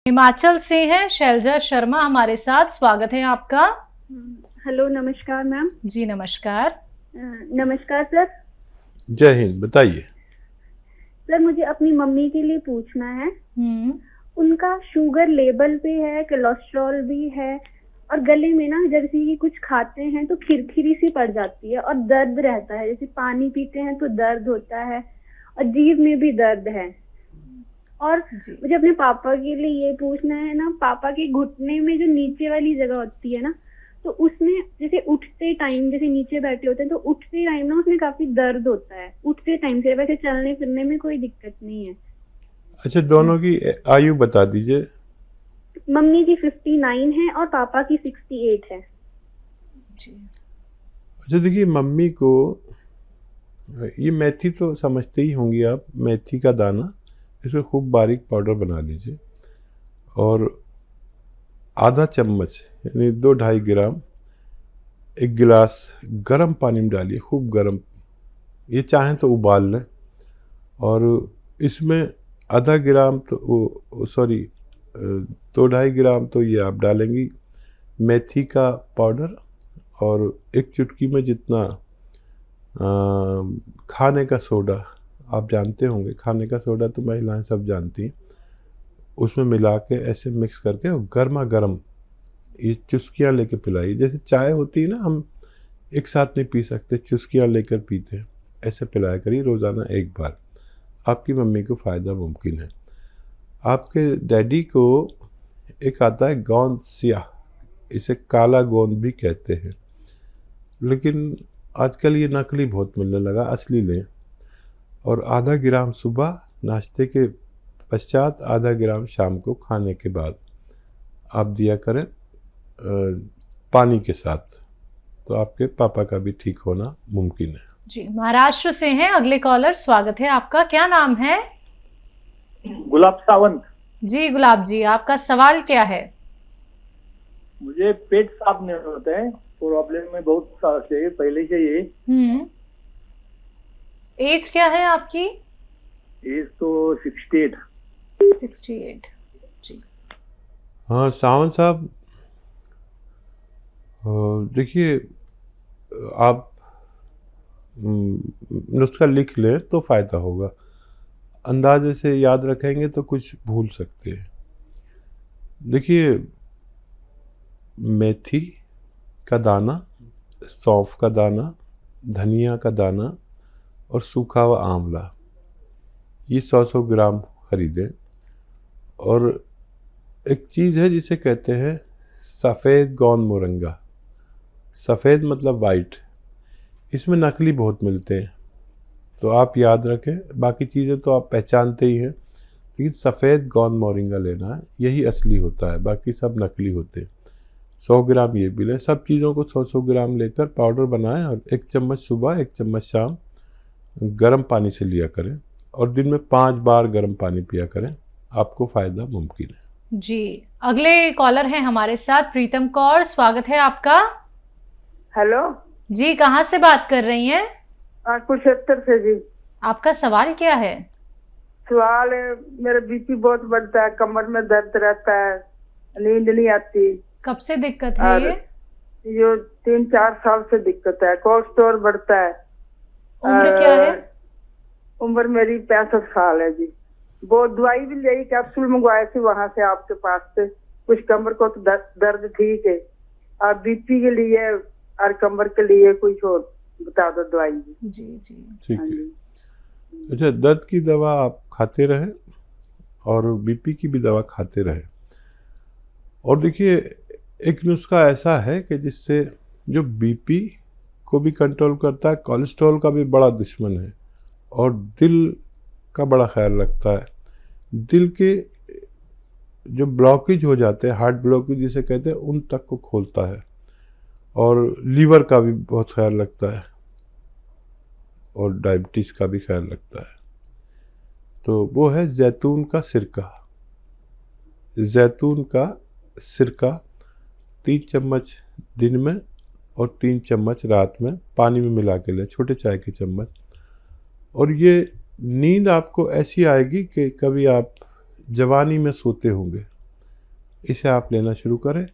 हिमाचल से हैं शैलजा शर्मा हमारे साथ। स्वागत है आपका। हेलो, नमस्कार मैम। जी नमस्कार। नमस्कार सर। जय हिंद। बताइए सर, मुझे अपनी मम्मी के लिए पूछना है। उनका शुगर लेवल पे है, कोलेस्ट्रॉल भी है और गले में ना जैसे कि कुछ खाते हैं तो खिरखिरी सी पड़ जाती है और दर्द रहता है। जैसे पानी पीते हैं तो दर्द होता है और जीभ में भी दर्द है। और मुझे अपने पापा के लिए ये पूछना है ना, पापा के घुटने में जो नीचे वाली जगह होती है ना, तो उसमें जैसे उठते टाइम, जैसे नीचे बैठे होते हैं तो उठते टाइम ना उसमें काफी दर्द होता है उठते टाइम से। वैसे चलने फिरने में कोई दिक्कत नहीं है। अच्छा, दोनों की आयु बता दीजिए। मम्मी की 59 है और पापा की 68 है। अच्छा देखिए, मम्मी को ये मेथी तो समझते ही होंगी आप। मेथी का दाना, इसको खूब बारीक पाउडर बना लीजिए और आधा चम्मच यानी 2-2.5 ग्राम एक गिलास गर्म पानी में डालिए, खूब गर्म। ये चाहें तो उबाल लें। और इसमें आधा ग्राम तो 2-2.5 ग्राम तो ये आप डालेंगी मेथी का पाउडर, और एक चुटकी में जितना खाने का सोडा, आप जानते होंगे खाने का सोडा तो महिलाएं सब जानती हैं, उसमें मिला के ऐसे मिक्स करके गर्मा गर्म ये चुस्कियाँ लेके पिलाइए। जैसे चाय होती है ना, हम एक साथ नहीं पी सकते, चुस्कियाँ लेकर पीते हैं, ऐसे पिलाया करिए रोज़ाना एक बार। आपकी मम्मी को फ़ायदा मुमकिन है। आपके डैडी को एक आता है गोंद सियाह, इसे काला गोंद भी कहते हैं, लेकिन आजकल ये नकली बहुत मिलने लगा, असली लें। और आधा ग्राम सुबह नाश्ते के पश्चात, आधा ग्राम शाम को खाने के बाद आप दिया करें पानी के साथ, तो आपके पापा का भी ठीक होना मुमकिन है। जी, महाराष्ट्र से हैं अगले कॉलर। स्वागत है आपका। क्या नाम है? गुलाब सावंत। जी गुलाब जी, आपका सवाल क्या है? मुझे पेट साफ नहीं होता है, प्रॉब्लम में बहुत साल से पहले से ये। एज क्या है आपकी? एज तो 68। 68। जी हाँ सावंत साहब, देखिए आप नुस्खा लिख लें तो फ़ायदा होगा। अंदाजे से याद रखेंगे तो कुछ भूल सकते हैं। देखिए, मेथी का दाना, सौंफ का दाना, धनिया का दाना और सूखा हुआ आंवला, ये 100-100 ग्राम खरीदें। और एक चीज़ है जिसे कहते हैं सफ़ेद गोंद मोरंगा। सफ़ेद मतलब वाइट, इसमें नकली बहुत मिलते हैं, तो आप याद रखें। बाकी चीज़ें तो आप पहचानते ही हैं, लेकिन सफ़ेद गोंद मोरिंगा लेना है, यही असली होता है, बाकी सब नकली होते हैं। 100 ग्राम ये भी लें। सब चीज़ों को 100-100 ग्राम लेकर पाउडर बनाएं और 1 चम्मच सुबह 1 चम्मच शाम गर्म पानी से लिया करें, और दिन में 5 बार गर्म पानी पिया करें, आपको फ़ायदा मुमकिन है। जी, अगले कॉलर हैं हमारे साथ प्रीतम कौर। स्वागत है आपका। हेलो जी, कहाँ से बात कर रही हैं? कुरुक्षेत्र से जी। आपका सवाल क्या है? सवाल है, मेरा बीपी बहुत बढ़ता है, कमर में दर्द रहता है, नींद नहीं आती। कब से दिक्कत है ये? 3-4 साल से दिक्कत है। कोलेस्ट्रॉल बढ़ता है। उम्र क्या है? उम्र मेरी 65 साल है जी। वो दवाई भी ली, कैप्सूल मंगवाए थे वहां से आपके पास से। कुछ कमर को तो दर्द ठीक है, और बीपी के लिए और कमर के लिए कुछ और बता दो दवाई। जी जी ठीक है। अच्छा, दर्द की दवा आप खाते रहें और बीपी की भी दवा खाते रहें। और देखिए, एक नुस्खा ऐसा है कि जिससे जो बीपी को भी कंट्रोल करता है, कोलेस्ट्रॉल का भी बड़ा दुश्मन है, और दिल का बड़ा ख्याल रखता है। दिल के जो ब्लॉकेज हो जाते हैं, हार्ट ब्लॉकेज जिसे कहते हैं, उन तक को खोलता है, और लीवर का भी बहुत ख्याल रखता है, और डायबिटीज़ का भी ख्याल रखता है। तो वो है जैतून का सिरका। जैतून का सिरका 3 चम्मच दिन में और 3 चम्मच रात में पानी में मिला के लें, छोटे चाय के चम्मच। और ये नींद आपको ऐसी आएगी कि कभी आप जवानी में सोते होंगे, इसे आप लेना शुरू करें।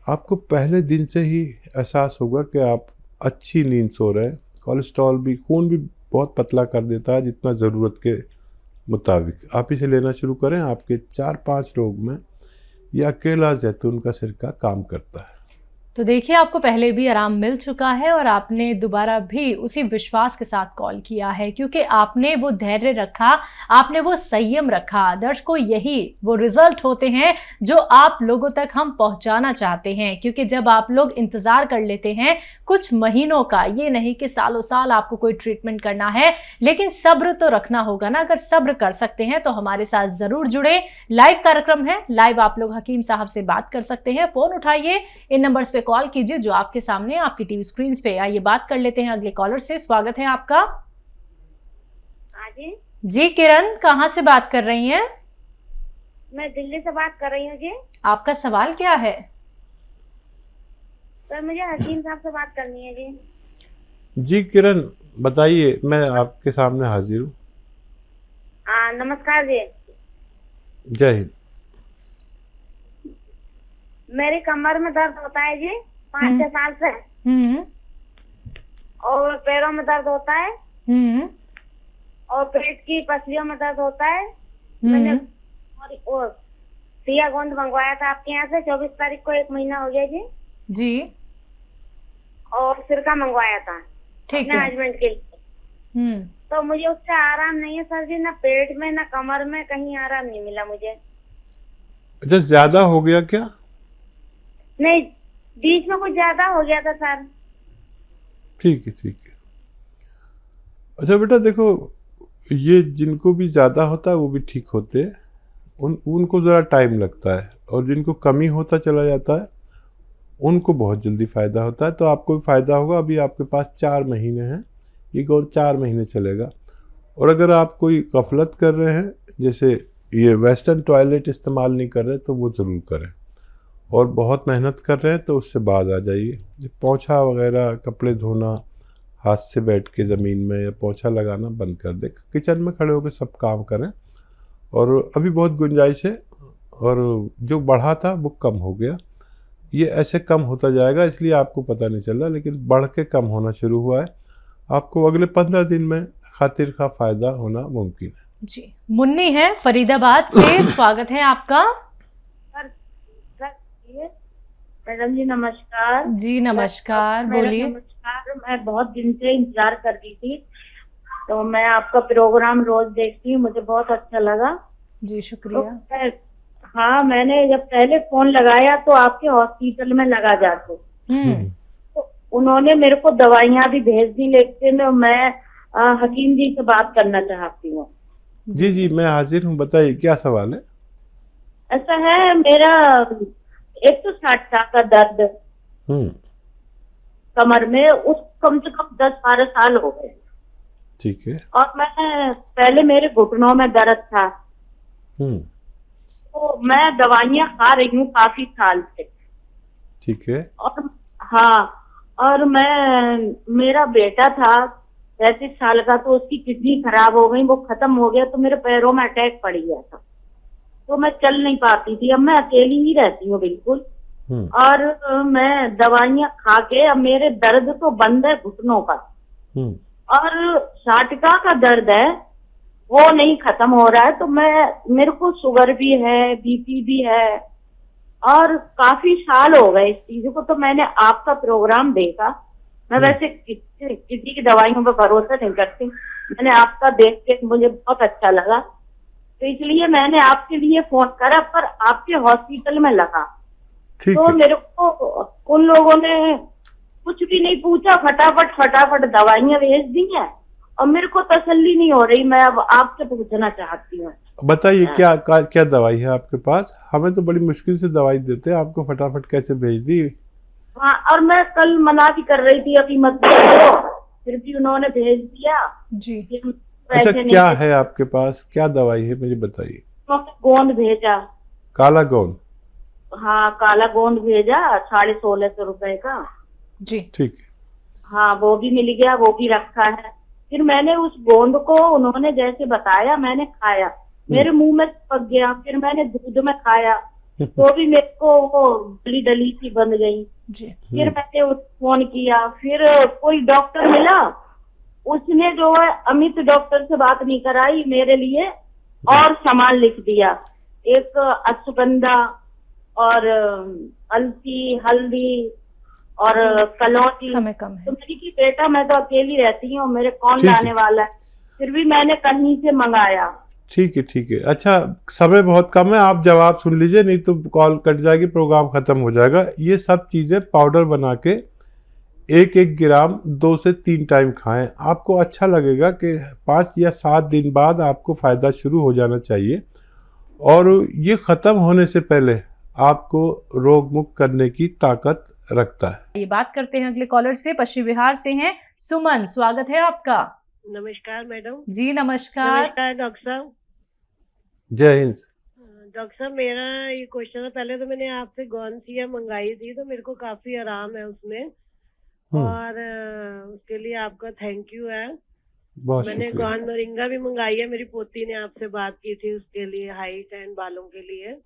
आपको पहले दिन से ही एहसास होगा कि आप अच्छी नींद सो रहे हैं। कोलेस्ट्रॉल भी, खून भी बहुत पतला कर देता है जितना ज़रूरत के मुताबिक। आप इसे लेना शुरू करें, आपके 4-5 रोग में यह अकेला जैतून का सिरका काम करता है। तो देखिए, आपको पहले भी आराम मिल चुका है और आपने दोबारा भी उसी विश्वास के साथ कॉल किया है, क्योंकि आपने वो धैर्य रखा, आपने वो संयम रखा। दर्शकों, यही वो रिजल्ट होते हैं जो आप लोगों तक हम पहुंचाना चाहते हैं। क्योंकि जब आप लोग इंतजार कर लेते हैं कुछ महीनों का, ये नहीं कि सालों साल आपको कोई ट्रीटमेंट करना है, लेकिन सब्र तो रखना होगा ना। अगर सब्र कर सकते हैं तो हमारे साथ जरूर जुड़े। लाइव कार्यक्रम है, लाइव आप लोग हकीम साहब से बात कर सकते हैं। फोन उठाइए, इन नंबर्स पे कॉल कीजिए जो आपके सामने आपकी टीवी स्क्रीन पे। आइए बात कर लेते हैं अगले कॉलर से। स्वागत है आपका। जी किरण, कहाँ से बात कर रही हैं? मैं दिल्ली से बात कर रही हूँ जी। आपका सवाल क्या है? सर, मुझे हकीम साहब से बात करनी है जी। जी किरण, बताइए, मैं आपके सामने हाजिर हूँ। नमस्कार जी। जय हिंद। मेरी कमर में दर्द होता है जी 5-6 साल से। और पैरों में दर्द होता है। और पेट की पसलियों में दर्द होता है। मैंने और सिया गोंद मंगवाया था आपके यहाँ से 24 तारीख को, 1 महीना हो गया जी। जी। और सिरका मंगवाया था ठीक अपने है। हस्बैंड के लिए। तो मुझे उससे आराम नहीं है सर जी, ना पेट में ना कमर में, कहीं आराम नहीं मिला मुझे। अच्छा, ज्यादा हो गया क्या? नहीं, बीच में कुछ ज्यादा हो गया था सर। ठीक है, ठीक है। अच्छा बेटा, देखो, ये जिनको भी ज़्यादा होता है वो भी ठीक होते हैं, उनको ज़रा टाइम लगता है। और जिनको कमी होता चला जाता है उनको बहुत जल्दी फ़ायदा होता है। तो आपको भी फ़ायदा होगा। अभी आपके पास 4 महीने हैं, ये कौन 4 महीने चलेगा। और अगर आप कोई गफलत कर रहे हैं, जैसे ये वेस्टर्न टॉयलेट इस्तेमाल नहीं कर रहे, तो वो ज़रूर करें। और बहुत मेहनत कर रहे हैं तो उससे बाद आ जाइए। पोंछा वगैरह, कपड़े धोना हाथ से बैठ के ज़मीन में, या पोंछा लगाना बंद कर दे। किचन में खड़े होकर सब काम करें। और अभी बहुत गुंजाइश है, और जो बढ़ा था वो कम हो गया। ये ऐसे कम होता जाएगा, इसलिए आपको पता नहीं चल रहा, लेकिन बढ़ के कम होना शुरू हुआ है। आपको अगले 15 दिन में खातिर का फ़ायदा होना मुमकिन है। जी। मुन्नी है फरीदाबाद से, स्वागत है आपका। मैडम जी नमस्कार। जी नमस्कार, बोलिए। नमस्कार, मैं बहुत दिन से इंतजार कर रही थी, तो मैं आपका प्रोग्राम रोज देखती हूँ, मुझे बहुत अच्छा लगा जी, शुक्रिया। तो हाँ, मैंने जब पहले फोन लगाया तो आपके हॉस्पिटल में लगा जाते, तो उन्होंने मेरे को दवाइयाँ भी भेज दी, लेकिन मैं हकीम जी से बात करना चाहती हूँ। जी जी, मैं हाजिर हूँ, बताइए क्या सवाल है। ऐसा है, मेरा 160 का दर्द कमर में, उस कम से कम 10-12 साल हो गए। ठीक है। और मैं पहले मेरे घुटनों में दर्द था, तो मैं दवाइयाँ खा रही हूँ काफी साल से। ठीक है। और हाँ, और मेरा बेटा था 35 साल का, तो उसकी किडनी खराब हो गई, वो खत्म हो गया, तो मेरे पैरों में अटैक पड़ गया था, तो मैं चल नहीं पाती थी। अब मैं अकेली ही रहती हूँ बिल्कुल, और मैं दवाइयाँ खा के अब मेरे दर्द तो बंद है घुटनों का, और साटिका का दर्द है वो नहीं खत्म हो रहा है। तो मेरे को शुगर भी है, बीपी भी है, और काफी साल हो गए इस चीज को। तो मैंने आपका प्रोग्राम देखा। मैं वैसे किसी की दवाइयों पर भरोसा नहीं करती, मैंने आपका देख के मुझे बहुत अच्छा लगा, तो इसलिए मैंने आपके लिए फोन करा, पर आपके हॉस्पिटल में लगा। तो मेरे को उन लोगों ने कुछ भी नहीं पूछा, फटाफट दवाइयाँ भेज दी हैं, और मेरे को तसल्ली नहीं हो रही। मैं अब आपसे पूछना चाहती हूँ, बताइए क्या दवाई है आपके पास। हमें तो बड़ी मुश्किल से दवाई देते हैं, आपको फटाफट कैसे भेज दी। हाँ, और मैं कल मना भी कर रही थी अभी मत भेजो, फिर भी उन्होंने भेज दिया जी। अच्छा, क्या है आपके पास, क्या दवाई है मुझे बताइए। गोंद भेजा, काला गोंद। हाँ, काला गोंद भेजा 1650 रुपए का जी। ठीक है। हाँ, वो भी मिल गया, वो भी रखा है। फिर मैंने उस गोंद को उन्होंने जैसे बताया मैंने खाया, मेरे मुंह में पक गया। फिर मैंने दूध में खाया, तो भी मेरे को वो डली डली सी बन गई। जी। फिर मैंने फोन किया, फिर कोई डॉक्टर मिला, उसने जो है अमित डॉक्टर से बात नहीं कराई, मेरे लिए और सामान लिख दिया, एक अश्वगंधा और अलसी, हल्दी और कलौंजी। समय कम है। तो मैंने कि बेटा मैं तो अकेली रहती हूँ, मेरे कौन ठीक है। लाने वाला है, फिर भी मैंने कहीं से मंगाया। ठीक है, ठीक है। अच्छा, समय बहुत कम है, आप जवाब सुन लीजिए, नहीं तो कॉल कट जाएगी, प्रोग्राम खत्म हो जाएगा। ये सब चीज़ें पाउडर बना के 1-1 ग्राम 2 से 3 टाइम खाएं। आपको अच्छा लगेगा कि 5 या 7 दिन बाद आपको फ़ायदा शुरू हो जाना चाहिए, और ये ख़त्म होने से पहले आपको रोग मुक्त करने की ताकत रखता है। ये बात करते हैं अगले कॉलर से, पश्चिम बिहार से हैं सुमन, स्वागत है आपका। नमस्कार मैडम। जी नमस्कार। नमस्कार डॉक्टर साहब। जय हिंद। डॉक्टर साहब, मेरा ये क्वेश्चन है, पहले तो मैंने आपसे गौनसिया मंगाई थी, तो मेरे को काफी आराम है उसमें, और उसके लिए आपका थैंक यू है। बहुत मैंने शुक्रिया। गौन मोरिंगा भी मंगाई है, मेरी पोती ने आपसे बात की थी उसके लिए, हाइट एंड बालों के लिए।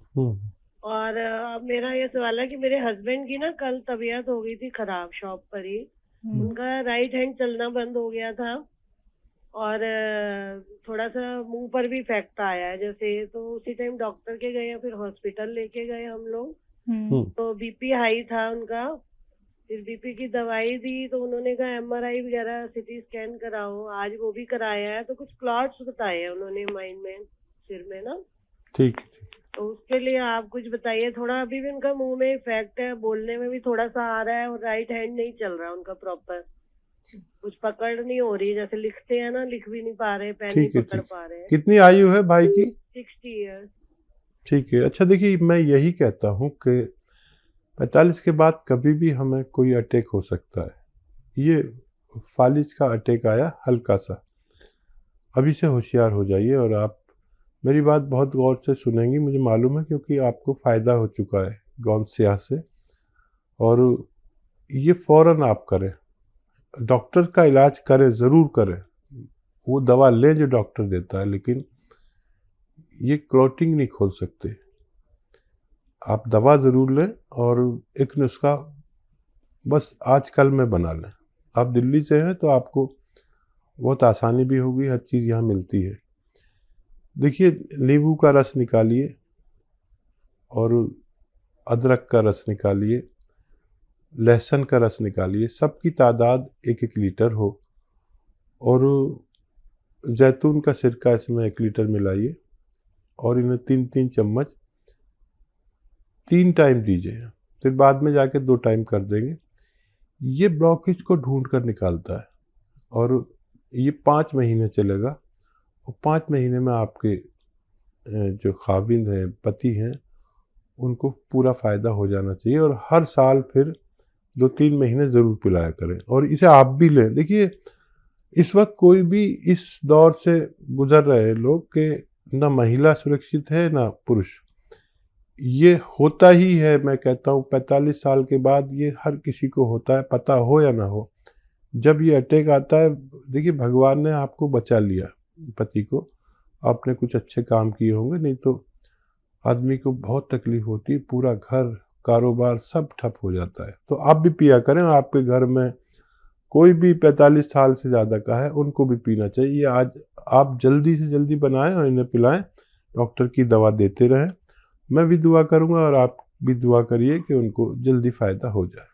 और अब मेरा ये सवाल है कि मेरे हस्बैंड की ना कल तबीयत हो गई थी खराब शॉप पर ही, उनका राइट हैंड चलना बंद हो गया था, और थोड़ा सा मुंह पर भी इफेक्ट आया है जैसे, तो उसी टाइम डॉक्टर के गए, फिर हॉस्पिटल लेके गए हम लोग। तो बीपी हाई था उनका, फिर बीपी की दवाई दी, तो उन्होंने कहा एमआरआई वगैरह सीटी स्कैन कराओ, आज वो भी कराया है, तो कुछ क्लॉट्स बताए हैं उन्होंने माइंड में, सिर में ना। ठीक है। तो उसके लिए आप कुछ बताइए थोड़ा। अभी भी उनका मुंह में इफेक्ट है, बोलने में भी थोड़ा सा आ रहा है, और राइट हैंड नहीं चल रहा उनका प्रॉपर, कुछ पकड़ नहीं हो रही, जैसे लिखते हैं ना, लिख भी नहीं पा रहे, पेन नहीं पकड़ पा रहे। कितनी आयु है भाई की? 60 ईयर्स। ठीक है। अच्छा देखिए, मैं यही कहता हूँ कि 45 के बाद कभी भी हमें कोई अटैक हो सकता है। ये फालिज का अटैक आया हल्का सा, अभी से होशियार हो जाइए, और आप मेरी बात बहुत गौर से सुनेंगी, मुझे मालूम है, क्योंकि आपको फ़ायदा हो चुका है गौनसिया से, और ये फ़ौरन आप करें, डॉक्टर का इलाज करें, ज़रूर करें, वो दवा लें जो डॉक्टर देता है, लेकिन ये क्लॉटिंग नहीं खोल सकते। आप दवा ज़रूर लें, और एक नुस्खा बस आज कल में बना लें। आप दिल्ली से हैं तो आपको बहुत आसानी भी होगी, हर चीज़ यहाँ मिलती है। देखिए, नींबू का रस निकालिए और अदरक का रस निकालिए, लहसुन का रस निकालिए, सबकी तादाद 1-1 लीटर हो, और जैतून का सिरका इसमें 1 लीटर मिलाइए, और इन्हें 3-3 चम्मच 3 टाइम दीजिए, फिर बाद में जाके 2 टाइम कर देंगे। ये ब्लॉकेज को ढूंढ कर निकालता है, और ये 5 महीने चलेगा, और 5 महीने में आपके जो खाविंद हैं, पति हैं, उनको पूरा फ़ायदा हो जाना चाहिए। और हर साल फिर 2-3 महीने ज़रूर पिलाया करें, और इसे आप भी लें। देखिए, इस वक्त कोई भी इस दौर से गुजर रहे हैं लोग कि ना महिला सुरक्षित है ना पुरुष। ये होता ही है, मैं कहता हूँ 45 साल के बाद ये हर किसी को होता है, पता हो या ना हो। जब ये अटैक आता है, देखिए भगवान ने आपको बचा लिया, पति को, आपने कुछ अच्छे काम किए होंगे, नहीं तो आदमी को बहुत तकलीफ होती है, पूरा घर कारोबार सब ठप हो जाता है। तो आप भी पिया करें, और आपके घर में कोई भी 45 साल से ज़्यादा का है उनको भी पीना चाहिए। आज आप जल्दी से जल्दी बनाएं और इन्हें पिलाएं, डॉक्टर की दवा देते रहें। मैं भी दुआ करूंगा, और आप भी दुआ करिए कि उनको जल्दी फ़ायदा हो जाए।